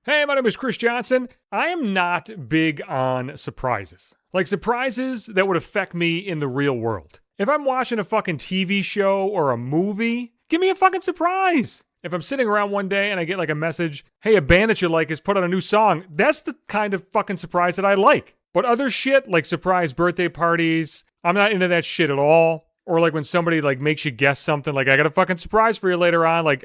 Hey, my name is Chris Johnson. I am not big on surprises. Like surprises that would affect me in the real world. If I'm watching a fucking TV show or a movie, give me a fucking surprise. If I'm sitting around one day and I get like a message, hey, a band that you like has put out a new song, that's the kind of fucking surprise that I like. But other shit, like surprise birthday parties, I'm not into that shit at all. Or like when somebody like makes you guess something, like I got a fucking surprise for you later on. Like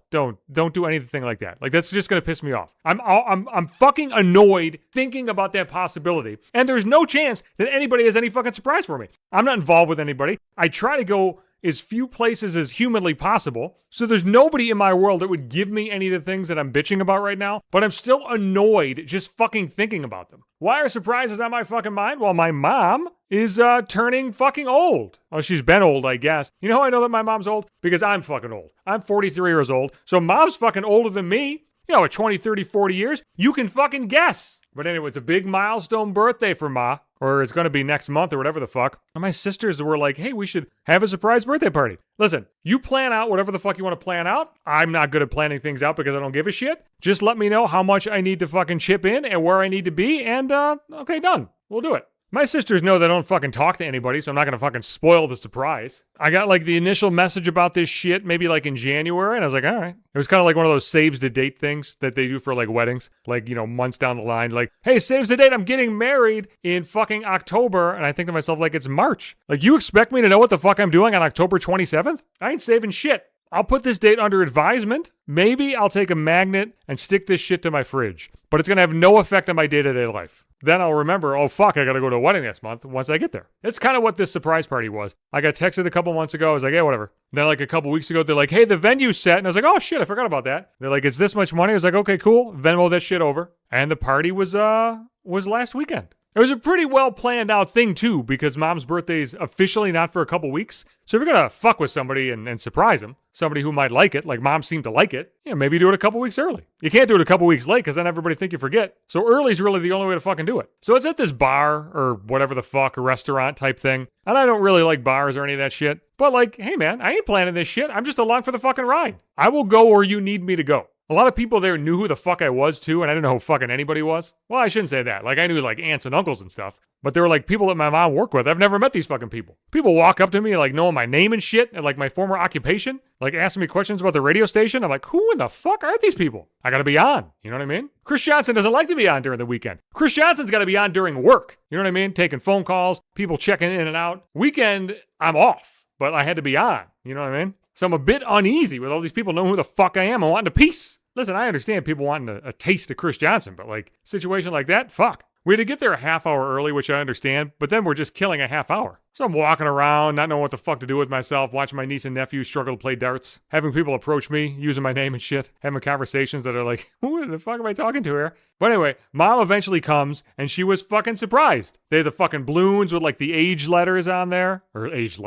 don't do anything like that. Like that's just gonna piss me off. I'm fucking annoyed thinking about that possibility. And there's no chance that anybody has any fucking surprise for me. I'm not involved with anybody. I try to go as few places as humanly possible. So there's nobody in my world that would give me any of the things that I'm bitching about right now, but I'm still annoyed just fucking thinking about them. Why are surprises on my fucking mind? Well, my mom is turning fucking old. Oh, she's been old, I guess. You know how I know that my mom's old? Because I'm fucking old. I'm 43 years old. So mom's fucking older than me. You know, at 20, 30, 40 years, you can fucking guess. But anyway, it's a big milestone birthday for Ma, or it's going to be next month or whatever the fuck. And my sisters were like, hey, we should have a surprise birthday party. Listen, you plan out whatever the fuck you want to plan out. I'm not good at planning things out because I don't give a shit. Just let me know how much I need to fucking chip in and where I need to be, and okay, done. We'll do it. My sisters know they don't fucking talk to anybody, so I'm not going to fucking spoil the surprise. I got like the initial message about this shit maybe like in January, and I was like, all right. It was kind of like one of those saves the date things that they do for like weddings, like, you know, months down the line. Like, hey, saves the date, I'm getting married in fucking October. And I think to myself, like, it's March. Like, you expect me to know what the fuck I'm doing on October 27th? I ain't saving shit. I'll put this date under advisement. Maybe I'll take a magnet and stick this shit to my fridge. But it's going to have no effect on my day-to-day life. Then I'll remember, oh fuck, I got to go to a wedding next month once I get there. It's kind of what this surprise party was. I got texted a couple months ago. I was like, yeah, whatever. Then like a couple weeks ago, they're like, hey, the venue's set. And I was like, oh shit, I forgot about that. They're like, it's this much money. I was like, okay, cool. Venmo that shit over. And the party was last weekend. It was a pretty well planned out thing too, because mom's birthday's officially not for a couple weeks. So if you're going to fuck with somebody and surprise them, somebody who might like it, like mom seemed to like it, yeah, maybe do it a couple weeks early. You can't do it a couple weeks late because then everybody think you forget. So early's really the only way to fucking do it. So it's at this bar or whatever the fuck, a restaurant type thing. And I don't really like bars or any of that shit. But like, hey man, I ain't planning this shit. I'm just along for the fucking ride. I will go where you need me to go. A lot of people there knew who the fuck I was too, and I didn't know who fucking anybody was. Well, I shouldn't say that. Like, I knew like aunts and uncles and stuff. But they were like people that my mom worked with. I've never met these fucking people. People walk up to me like knowing my name and shit and like my former occupation. Like asking me questions about the radio station. I'm like, who in the fuck are these people? I gotta be on. You know what I mean? Chris Johnson doesn't like to be on during the weekend. Chris Johnson's gotta be on during work. You know what I mean? Taking phone calls, people checking in and out. Weekend, I'm off. But I had to be on. You know what I mean? So I'm a bit uneasy with all these people knowing who the fuck I am and wanting a piece. Listen, I understand people wanting a taste of Chris Johnson, but like, situation like that, fuck. We had to get there a half hour early, which I understand, but then we're just killing a half hour. So I'm walking around, not knowing what the fuck to do with myself, watching my niece and nephew struggle to play darts, having people approach me, using my name and shit, having conversations that are like, who the fuck am I talking to here? But anyway, mom eventually comes, and she was fucking surprised. They had the fucking balloons with like the age letters on there, or age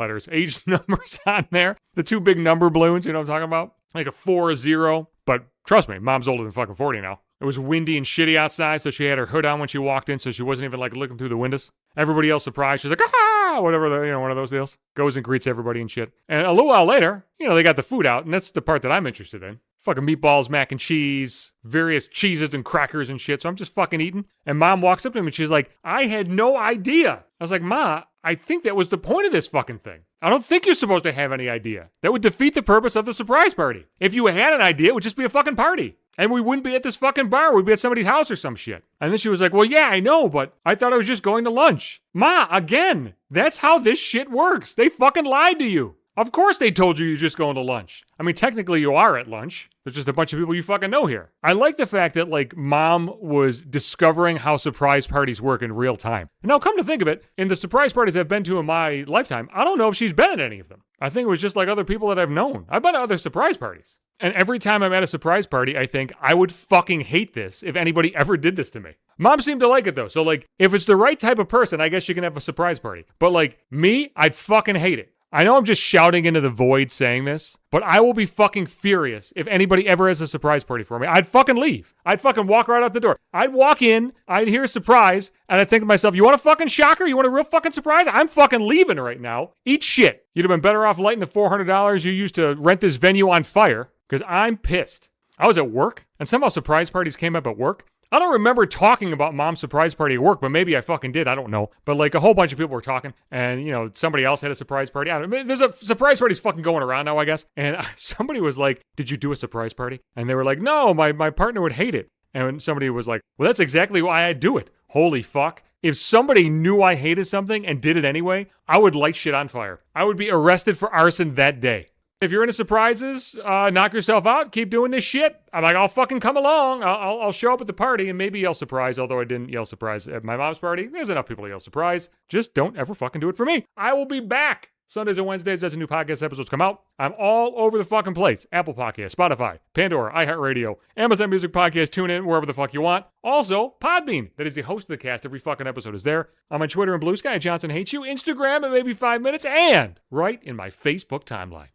numbers on there. The two big number balloons, you know what I'm talking about? Like a 4, a 0, but trust me, mom's older than fucking 40 now. It was windy and shitty outside, so she had her hood on when she walked in, so she wasn't even like looking through the windows. Everybody else surprised. She's like, ah, whatever, one of those deals. Goes and greets everybody and shit. And a little while later, they got the food out, and that's the part that I'm interested in. Fucking meatballs, mac and cheese, various cheeses and crackers and shit, so I'm just fucking eating. And mom walks up to me and she's like, I had no idea. I was like, Ma, I think that was the point of this fucking thing. I don't think you're supposed to have any idea. That would defeat the purpose of the surprise party. If you had an idea, it would just be a fucking party. And we wouldn't be at this fucking bar. We'd be at somebody's house or some shit. And then she was like, well, yeah, I know, but I thought I was just going to lunch. Ma, again, that's how this shit works. They fucking lied to you. Of course they told you you're just going to lunch. I mean, technically you are at lunch. There's just a bunch of people you fucking know here. I like the fact that, like, mom was discovering how surprise parties work in real time. And now, come to think of it, in the surprise parties I've been to in my lifetime, I don't know if she's been at any of them. I think it was just like other people that I've known. I've been to other surprise parties. And every time I'm at a surprise party, I think, I would fucking hate this if anybody ever did this to me. Mom seemed to like it, though. So, like, if it's the right type of person, I guess you can have a surprise party. But, like, me, I'd fucking hate it. I know I'm just shouting into the void saying this, but I will be fucking furious if anybody ever has a surprise party for me. I'd fucking leave. I'd fucking walk right out the door. I'd walk in, I'd hear a surprise, and I'd think to myself, you want a fucking shocker? You want a real fucking surprise? I'm fucking leaving right now. Eat shit. You'd have been better off lighting the $400 you used to rent this venue on fire, because I'm pissed. I was at work, and somehow surprise parties came up at work. I don't remember talking about mom's surprise party at work, but maybe I fucking did. I don't know. But like a whole bunch of people were talking, and somebody else had a surprise party. I don't know. There's a surprise party's fucking going around now, I guess. And somebody was like, "Did you do a surprise party?" And they were like, "No, my partner would hate it." And somebody was like, "Well, that's exactly why I do it." Holy fuck. If somebody knew I hated something and did it anyway, I would light shit on fire. I would be arrested for arson that day. If you're into surprises, knock yourself out. Keep doing this shit. I'm like, I'll fucking come along. I'll show up at the party and maybe yell surprise, although I didn't yell surprise at my mom's party. There's enough people to yell surprise. Just don't ever fucking do it for me. I will be back Sundays and Wednesdays as the new podcast episodes come out. I'm all over the fucking place. Apple Podcasts, Spotify, Pandora, iHeartRadio, Amazon Music Podcast, TuneIn, wherever the fuck you want. Also, Podbean, that is the host of the cast. Every fucking episode is there. I'm on Twitter and Blue Sky at Johnson Hates You, Instagram at Maybe 5 Minutes, and right in my Facebook timeline.